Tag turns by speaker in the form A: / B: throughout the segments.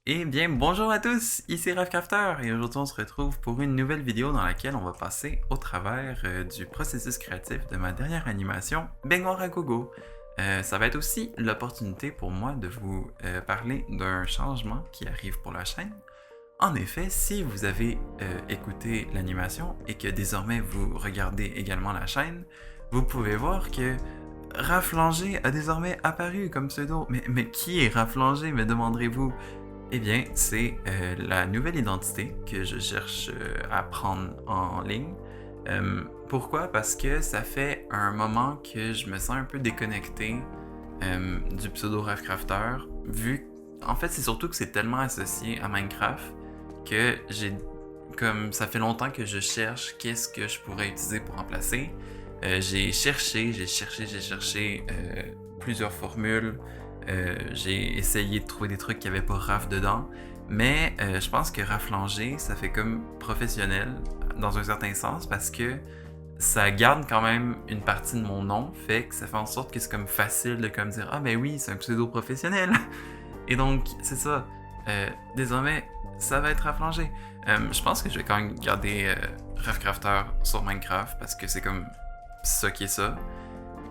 A: Eh bien, bonjour à tous, ici Ravecrafter et aujourd'hui on se retrouve pour une nouvelle vidéo dans laquelle on va passer au travers du processus créatif de ma dernière animation, Baignoire à gogo. Ça va être aussi l'opportunité pour moi de vous parler d'un changement qui arrive pour la chaîne. En effet, si vous avez écouté l'animation et que désormais vous regardez également la chaîne, vous pouvez voir que Raph Langer a désormais apparu comme pseudo. Mais qui est Raph Langer, me demanderez-vous? Eh bien, c'est la nouvelle identité que je cherche à prendre en ligne. Pourquoi? Parce que ça fait un moment que je me sens un peu déconnecté du pseudo Ravecrafter, vu en fait c'est surtout que c'est tellement associé à Minecraft que ça fait longtemps que je cherche qu'est-ce que je pourrais utiliser pour remplacer. J'ai cherché plusieurs formules. J'ai essayé de trouver des trucs qui n'avaient pas Raph dedans, mais je pense que Raph Langer, ça fait comme professionnel dans un certain sens parce que ça garde quand même une partie de mon nom, fait que ça fait en sorte que c'est comme facile de comme dire ah ben oui, c'est un pseudo professionnel. Et donc c'est ça. Désormais, ça va être Raph Langer. Je pense que je vais quand même garder Ravecrafter sur Minecraft parce que c'est comme ça qui est ça.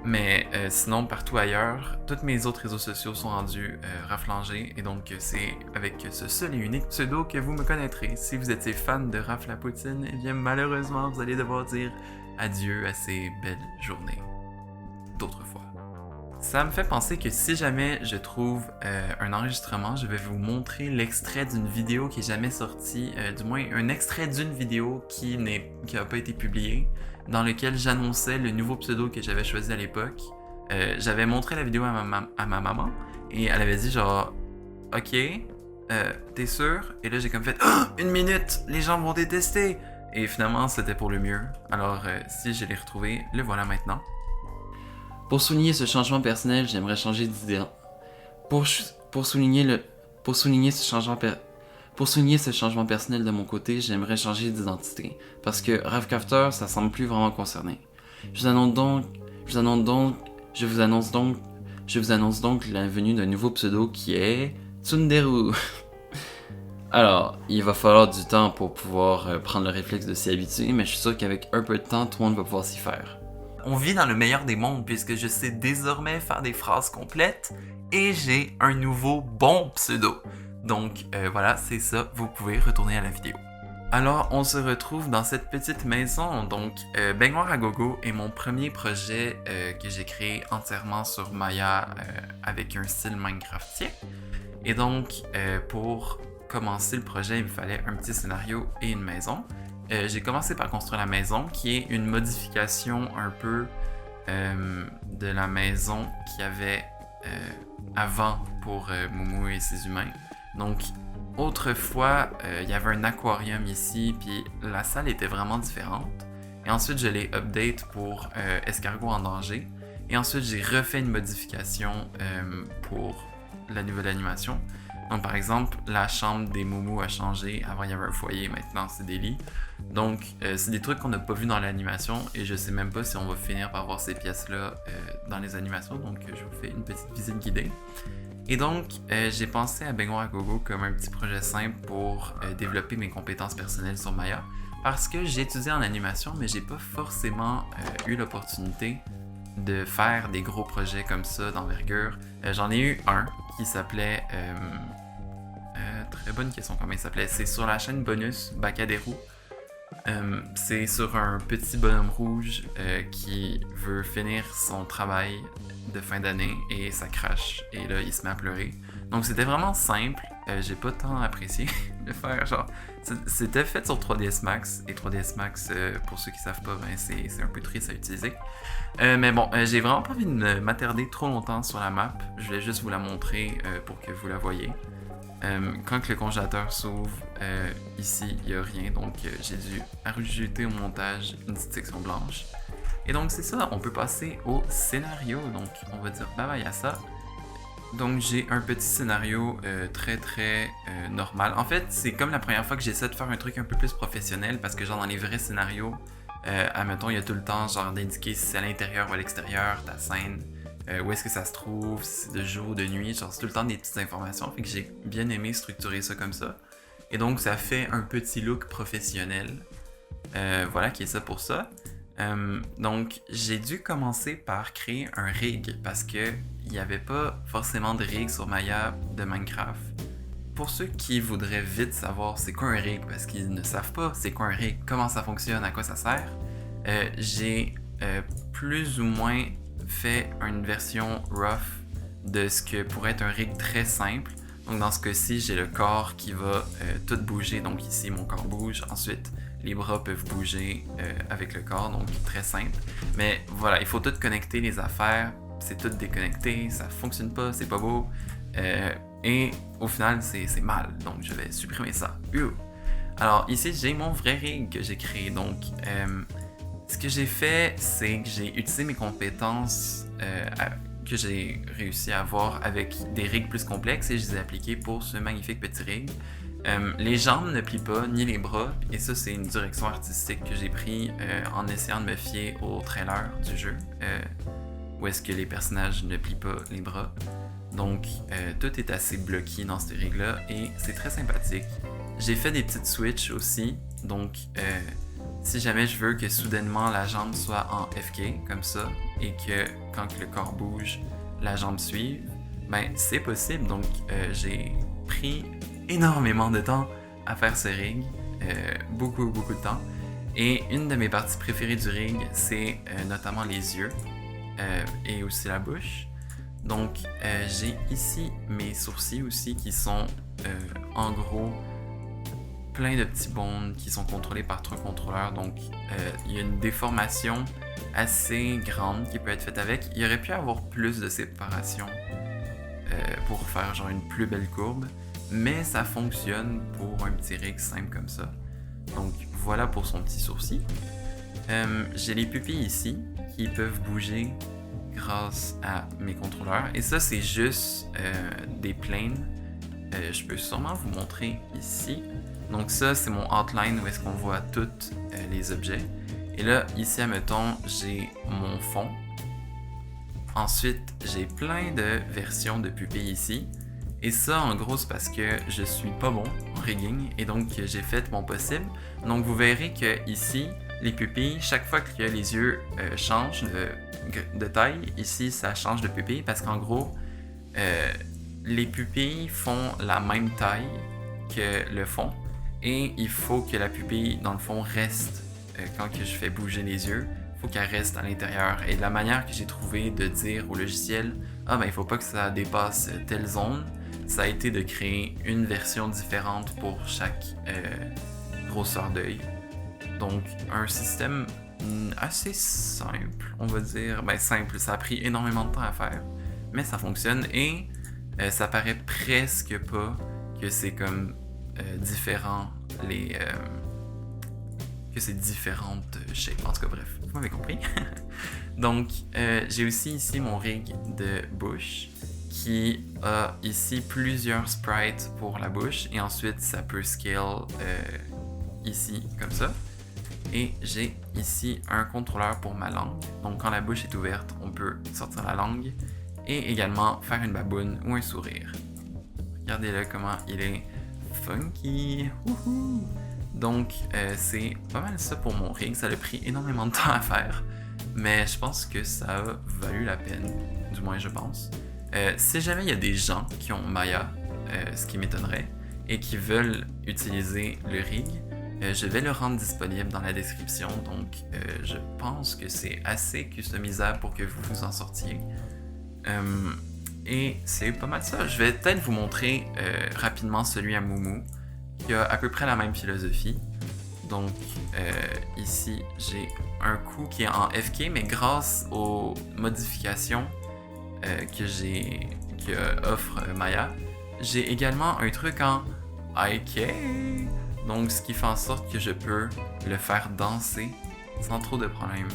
A: Mais sinon, partout ailleurs, tous mes autres réseaux sociaux sont rendus Raph Langer, et donc c'est avec ce seul et unique pseudo que vous me connaîtrez. Si vous étiez fan de Raph la Poutine, eh bien malheureusement, vous allez devoir dire adieu à ces belles journées d'autrefois. Ça me fait penser que si jamais je trouve un enregistrement, je vais vous montrer l'extrait d'une vidéo qui est jamais sortie, du moins un extrait d'une vidéo qui n'a pas été publiée, dans lequel j'annonçais le nouveau pseudo que j'avais choisi à l'époque. J'avais montré la vidéo à ma maman et elle avait dit genre ok, t'es sûr? Et là j'ai comme fait oh, une minute, les gens vont détester. Et finalement c'était pour le mieux. Alors si je l'ai retrouvé, le voilà maintenant. Pour souligner ce changement personnel, j'aimerais changer d'idée. Pour souligner ce changement personnel de mon côté, j'aimerais changer d'identité. Parce que Ravecrafter, ça semble plus vraiment concerné. Je vous annonce donc la venue d'un nouveau pseudo qui est Tsunderu. Alors, il va falloir du temps pour pouvoir prendre le réflexe de s'y habituer, mais je suis sûr qu'avec un peu de temps, tout le monde va pouvoir s'y faire. On vit dans le meilleur des mondes puisque je sais désormais faire des phrases complètes et j'ai un nouveau bon pseudo. Donc voilà, c'est ça, vous pouvez retourner à la vidéo. Alors, on se retrouve dans cette petite maison. Donc, Baignoire à gogo est mon premier projet que j'ai créé entièrement sur Maya avec un style Minecraftien. Et donc, pour commencer le projet, il me fallait un petit scénario et une maison. J'ai commencé par construire la maison, qui est une modification un peu de la maison qu'il y avait avant pour Moumou et ses humains. Donc, autrefois, il y avait un aquarium ici, puis la salle était vraiment différente. Et ensuite, je l'ai update pour Escargot en danger. Et ensuite, j'ai refait une modification pour la nouvelle animation. Donc, par exemple, la chambre des Moumous a changé. Avant, il y avait un foyer, maintenant, c'est des lits. Donc, c'est des trucs qu'on n'a pas vu dans l'animation et je sais même pas si on va finir par voir ces pièces-là dans les animations. Donc, je vous fais une petite visite guidée. Et donc, j'ai pensé à Baignoire à gogo comme un petit projet simple pour développer mes compétences personnelles sur Maya. Parce que j'ai étudié en animation, mais j'ai pas forcément eu l'opportunité de faire des gros projets comme ça d'envergure. J'en ai eu un qui s'appelait... très bonne question, comment il s'appelait? C'est sur la chaîne bonus Bacadérou. C'est sur un petit bonhomme rouge qui veut finir son travail de fin d'année et ça crache et là il se met à pleurer. Donc c'était vraiment simple, j'ai pas tant apprécié le faire, genre c'était fait sur 3ds Max et 3ds Max pour ceux qui savent pas, ben c'est un peu triste à utiliser. Mais bon, j'ai vraiment pas envie de m'attarder trop longtemps sur la map, je voulais juste vous la montrer pour que vous la voyez. Quand le congélateur s'ouvre, ici, il n'y a rien, donc j'ai dû rajouter au montage une petite section blanche. Et donc c'est ça, on peut passer au scénario, donc on va dire bye bye à ça. Donc j'ai un petit scénario très normal. En fait, c'est comme la première fois que j'essaie de faire un truc un peu plus professionnel, parce que genre dans les vrais scénarios, admettons, il y a tout le temps genre d'indiquer si c'est à l'intérieur ou à l'extérieur, ta scène, où est-ce que ça se trouve, si c'est de jour ou de nuit, genre c'est tout le temps des petites informations, fait que j'ai bien aimé structurer ça comme ça. Et donc ça fait un petit look professionnel, voilà qui est ça pour ça. Donc j'ai dû commencer par créer un rig parce que il n'y avait pas forcément de rig sur Maya de Minecraft. Pour ceux qui voudraient vite savoir c'est quoi un rig parce qu'ils ne savent pas c'est quoi un rig, comment ça fonctionne, à quoi ça sert, j'ai plus ou moins fait une version rough de ce que pourrait être un rig très simple. Donc dans ce cas-ci, j'ai le corps qui va tout bouger. Donc ici, mon corps bouge. Ensuite, les bras peuvent bouger avec le corps, donc très simple. Mais voilà, il faut tout connecter les affaires. C'est tout déconnecté, ça fonctionne pas, c'est pas beau. Et au final, c'est mal. Donc je vais supprimer ça. Alors ici, j'ai mon vrai rig que j'ai créé. Donc ce que j'ai fait, c'est que j'ai utilisé mes compétences que j'ai réussi à avoir avec des rigs plus complexes et je les ai appliquées pour ce magnifique petit rig. Les jambes ne plient pas, ni les bras, et ça c'est une direction artistique que j'ai pris en essayant de me fier au trailer du jeu, où est-ce que les personnages ne plient pas les bras. Donc tout est assez bloqué dans ce rig-là et c'est très sympathique. J'ai fait des petites switches aussi, donc si jamais je veux que soudainement la jambe soit en FK, comme ça, et que quand le corps bouge, la jambe suive, ben c'est possible. Donc j'ai pris énormément de temps à faire ce rig, beaucoup de temps. Et une de mes parties préférées du rig, c'est notamment les yeux et aussi la bouche. Donc j'ai ici mes sourcils aussi qui sont en gros plein de petits bonds qui sont contrôlés par 3 contrôleurs, donc il y a une déformation assez grande qui peut être faite avec. Il aurait pu avoir plus de séparation pour faire genre une plus belle courbe, mais ça fonctionne pour un petit rig simple comme ça. Donc voilà pour son petit sourcil. J'ai les pupilles ici qui peuvent bouger grâce à mes contrôleurs, et ça c'est juste des planes. Je peux sûrement vous montrer ici. Donc ça, c'est mon outline où est-ce qu'on voit tous les objets. Et là, ici, admettons, j'ai mon fond. Ensuite, j'ai plein de versions de pupilles ici. Et ça, en gros, c'est parce que je suis pas bon en rigging et donc j'ai fait mon possible. Donc vous verrez que ici, les pupilles, chaque fois que les yeux changent de taille, ici, ça change de pupille parce qu'en gros, les pupilles font la même taille que le fond. Et il faut que la pupille, dans le fond, reste, quand que je fais bouger les yeux, il faut qu'elle reste à l'intérieur. Et la manière que j'ai trouvé de dire au logiciel, il faut pas que ça dépasse telle zone, ça a été de créer une version différente pour chaque grosseur d'œil. Donc, un système assez simple, on va dire. Simple, ça a pris énormément de temps à faire, mais ça fonctionne et ça paraît presque pas que c'est comme différent que c'est différentes shapes. En tout cas, bref, vous m'avez compris. Donc, j'ai aussi ici mon rig de bouche qui a ici plusieurs sprites pour la bouche et ensuite ça peut scale ici comme ça. Et j'ai ici un contrôleur pour ma langue. Donc, quand la bouche est ouverte, on peut sortir la langue et également faire une baboune ou un sourire. Regardez là comment il est funky. Wouhou! Donc c'est pas mal ça pour mon rig. Ça a pris énormément de temps à faire, mais je pense que ça a valu la peine, du moins je pense. Si jamais il y a des gens qui ont Maya, ce qui m'étonnerait, et qui veulent utiliser le rig, je vais le rendre disponible dans la description. Donc je pense que c'est assez customisable pour que vous vous en sortiez. Et c'est pas mal ça. Je vais peut-être vous montrer rapidement celui à Moumou, qui a à peu près la même philosophie. Donc ici, j'ai un coup qui est en FK, mais grâce aux modifications que offre Maya, j'ai également un truc en IK. Donc ce qui fait en sorte que je peux le faire danser sans trop de problèmes.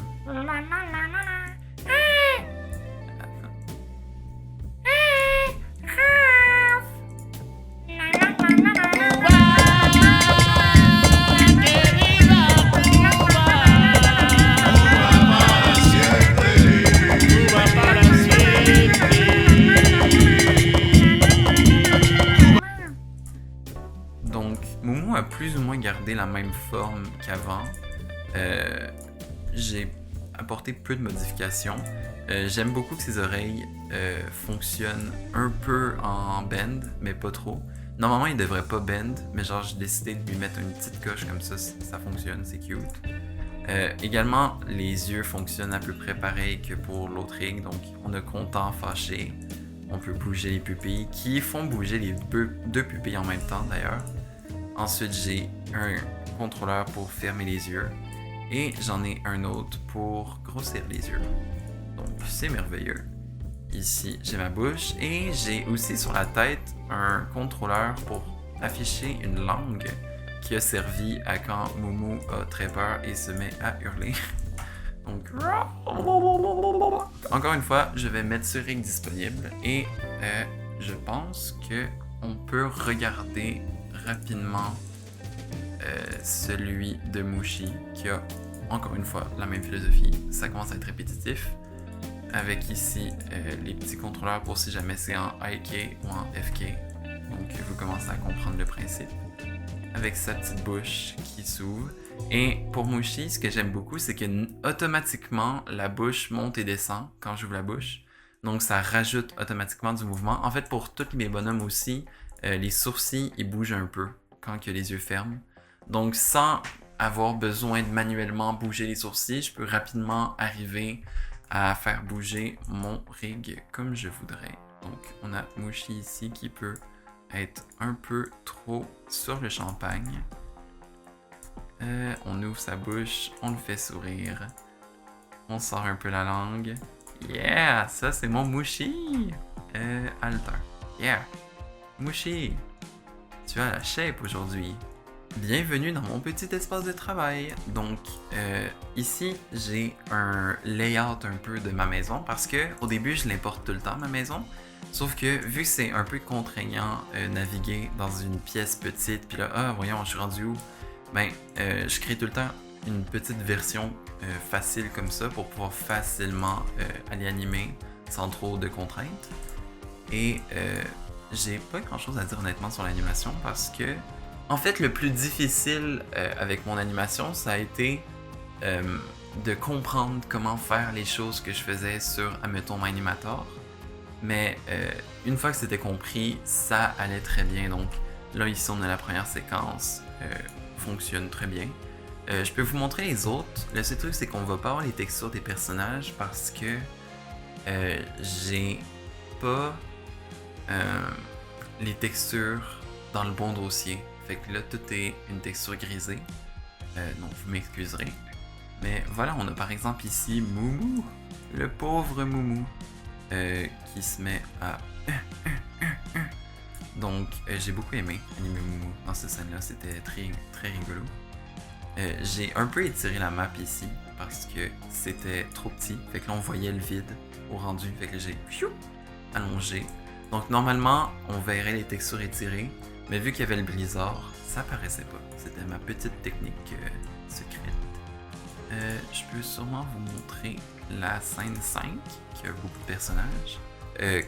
A: Donc, Moumou a plus ou moins gardé la même forme qu'avant. J'ai apporté peu de modifications. J'aime beaucoup que ses oreilles fonctionnent un peu en bend, mais pas trop. Normalement, il devrait pas bend, mais genre j'ai décidé de lui mettre une petite coche comme ça fonctionne, c'est cute. Également, les yeux fonctionnent à peu près pareil que pour l'autre rig, donc on a content, fâché. On peut bouger les pupilles, qui font bouger les deux pupilles en même temps d'ailleurs. Ensuite, j'ai un contrôleur pour fermer les yeux. Et j'en ai un autre pour grossir les yeux. Donc c'est merveilleux. Ici, j'ai ma bouche et j'ai aussi sur la tête un contrôleur pour afficher une langue qui a servi à quand Moumou a très peur et se met à hurler. Donc, encore une fois, je vais mettre ce rig disponible et je pense que on peut regarder rapidement celui de Mushi qui a encore une fois la même philosophie. Ça commence à être répétitif avec ici les petits contrôleurs pour si jamais c'est en IK ou en FK. Donc vous commencez à comprendre le principe avec sa petite bouche qui s'ouvre. Et pour Mushi, ce que j'aime beaucoup, c'est que automatiquement la bouche monte et descend quand j'ouvre la bouche. Donc ça rajoute automatiquement du mouvement. En fait, pour tous mes bonhommes aussi, les sourcils ils bougent un peu quand que les yeux ferment. Donc sans avoir besoin de manuellement bouger les sourcils, je peux rapidement arriver à faire bouger mon rig comme je voudrais. Donc on a Mushi ici qui peut être un peu trop sur le champagne. On ouvre sa bouche, on le fait sourire. On sort un peu la langue. Yeah, ça c'est mon Mushi. Alter. Yeah. Mushi, tu as la shape aujourd'hui. Bienvenue dans mon petit espace de travail. Donc, ici, j'ai un layout un peu de ma maison parce que au début, je l'importe tout le temps, ma maison. Sauf que, vu que c'est un peu contraignant naviguer dans une pièce petite, puis là, voyons, je suis rendu où? Ben, je crée tout le temps une petite version facile comme ça pour pouvoir facilement aller animer sans trop de contraintes. Et j'ai pas grand chose à dire honnêtement sur l'animation parce que en fait, le plus difficile avec mon animation, ça a été de comprendre comment faire les choses que je faisais sur, admettons, Minimator. Mais une fois que c'était compris, ça allait très bien. Donc là, ici, on a la première séquence, fonctionne très bien. Je peux vous montrer les autres. Le seul truc, c'est qu'on va pas avoir les textures des personnages parce que j'ai pas les textures dans le bon dossier. Fait que là, tout est une texture grisée. Donc, vous m'excuserez. Mais voilà, on a par exemple ici Moumou, le pauvre Moumou, qui se met à... Donc, j'ai beaucoup aimé animer Moumou dans cette scène-là. C'était très, très rigolo. J'ai un peu étiré la map ici parce que c'était trop petit. Fait que là, on voyait le vide au rendu. Fait que j'ai allongé. Donc, normalement, on verrait les textures étirées. Mais vu qu'il y avait le blizzard, ça paraissait pas. C'était ma petite technique secrète. Je peux sûrement vous montrer la scène 5, qui a beaucoup de personnages.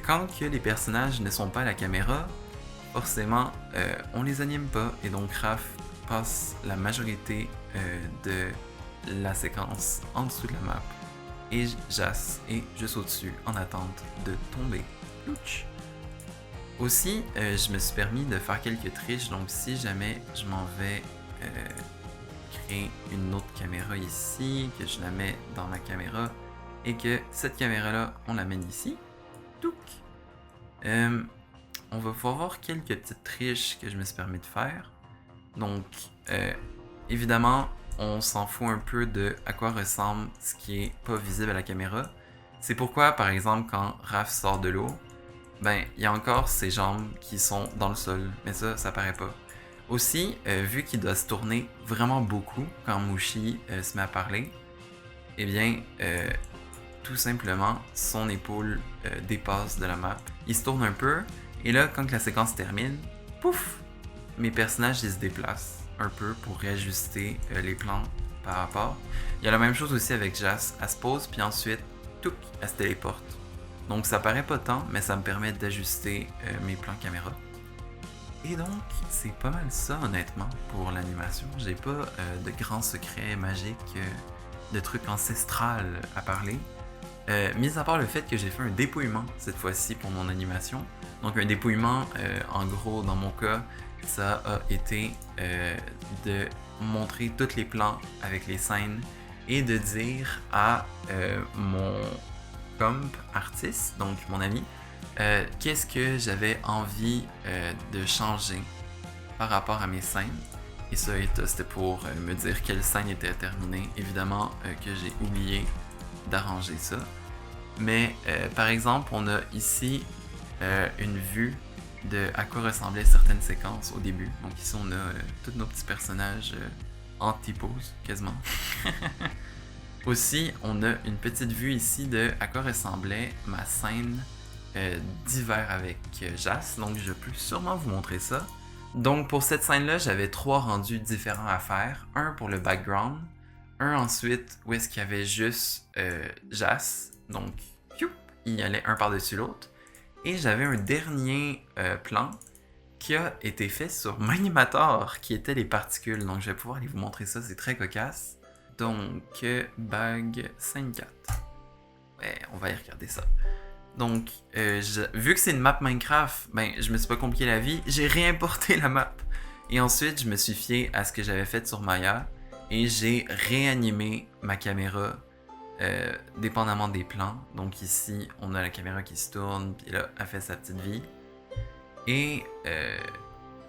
A: Quand que les personnages ne sont pas à la caméra, forcément, on les anime pas. Et donc Raph passe la majorité de la séquence en dessous de la map. Et Jas est juste au-dessus en attente de tomber. Louch! Aussi, je me suis permis de faire quelques triches, donc si jamais je m'en vais créer une autre caméra ici, que je la mets dans ma caméra, et que cette caméra-là, on la mène ici, touc! On va pouvoir voir quelques petites triches que je me suis permis de faire. Donc, évidemment, on s'en fout un peu de à quoi ressemble ce qui est pas visible à la caméra. C'est pourquoi, par exemple, quand Raph sort de l'eau, ben, il y a encore ses jambes qui sont dans le sol, mais ça paraît pas. Aussi, vu qu'il doit se tourner vraiment beaucoup quand Mushi se met à parler, eh bien, tout simplement, son épaule dépasse de la map. Il se tourne un peu, et là, quand la séquence termine, pouf! Mes personnages, ils se déplacent un peu pour réajuster les plans par rapport. Il y a la même chose aussi avec Jas, elle se pose, puis ensuite, touc, elle se téléporte. Donc ça paraît pas tant, mais ça me permet d'ajuster mes plans caméra. Et donc, c'est pas mal ça, honnêtement, pour l'animation. J'ai pas de grands secrets magiques, de trucs ancestrales à parler. Mis à part le fait que j'ai fait un dépouillement cette fois-ci pour mon animation. Donc un dépouillement, en gros, dans mon cas, ça a été de montrer tous les plans avec les scènes et de dire à mon comp artiste, donc mon ami, qu'est-ce que j'avais envie de changer par rapport à mes scènes. Et ça, c'était pour me dire quelle scène était terminée. Évidemment que j'ai oublié d'arranger ça. Mais par exemple, on a ici une vue de à quoi ressemblaient certaines séquences au début. Donc ici, on a tous nos petits personnages en T-pose, quasiment. Aussi, on a une petite vue ici de à quoi ressemblait ma scène d'hiver avec Jas. Donc je peux sûrement vous montrer ça. Donc pour cette scène-là, j'avais 3 rendus différents à faire. Un pour le background, un ensuite où est-ce qu'il y avait juste Jas. Donc, il y allait un par-dessus l'autre. Et j'avais un dernier plan qui a été fait sur Minimator, qui était les particules. Donc, je vais pouvoir aller vous montrer ça, c'est très cocasse. Donc, bag 5.4. Ouais, on va y regarder ça. Donc, vu que c'est une map Minecraft, ben, je me suis pas compliqué la vie, j'ai réimporté la map. Et ensuite, je me suis fié à ce que j'avais fait sur Maya et j'ai réanimé ma caméra dépendamment des plans. Donc ici, on a la caméra qui se tourne, puis là, elle fait sa petite vie. Et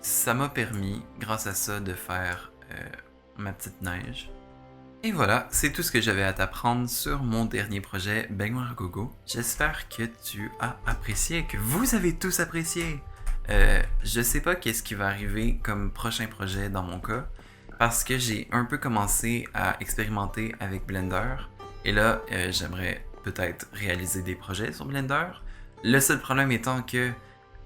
A: ça m'a permis, grâce à ça, de faire ma petite neige. Et voilà, c'est tout ce que j'avais à t'apprendre sur mon dernier projet, Baignoire à Gogo. J'espère que tu as apprécié, que vous avez tous apprécié. Je sais pas qu'est-ce qui va arriver comme prochain projet dans mon cas, parce que j'ai un peu commencé à expérimenter avec Blender. Et là, j'aimerais peut-être réaliser des projets sur Blender. Le seul problème étant que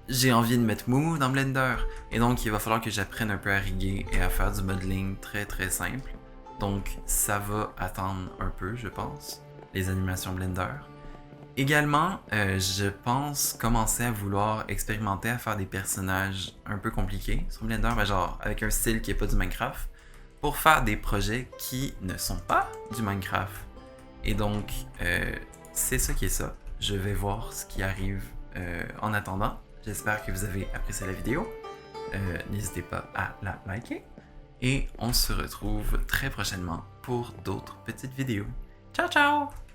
A: j'ai envie de mettre Moo dans Blender. Et donc, il va falloir que j'apprenne un peu à riguer et à faire du modeling très très simple. Donc, ça va attendre un peu, je pense, les animations Blender. Également, je pense commencer à vouloir expérimenter à faire des personnages un peu compliqués sur Blender, mais genre avec un style qui n'est pas du Minecraft, pour faire des projets qui ne sont pas du Minecraft. Et donc, c'est ça qui est ça. Je vais voir ce qui arrive en attendant. J'espère que vous avez apprécié la vidéo. N'hésitez pas à la liker. Et on se retrouve très prochainement pour d'autres petites vidéos. Ciao, ciao!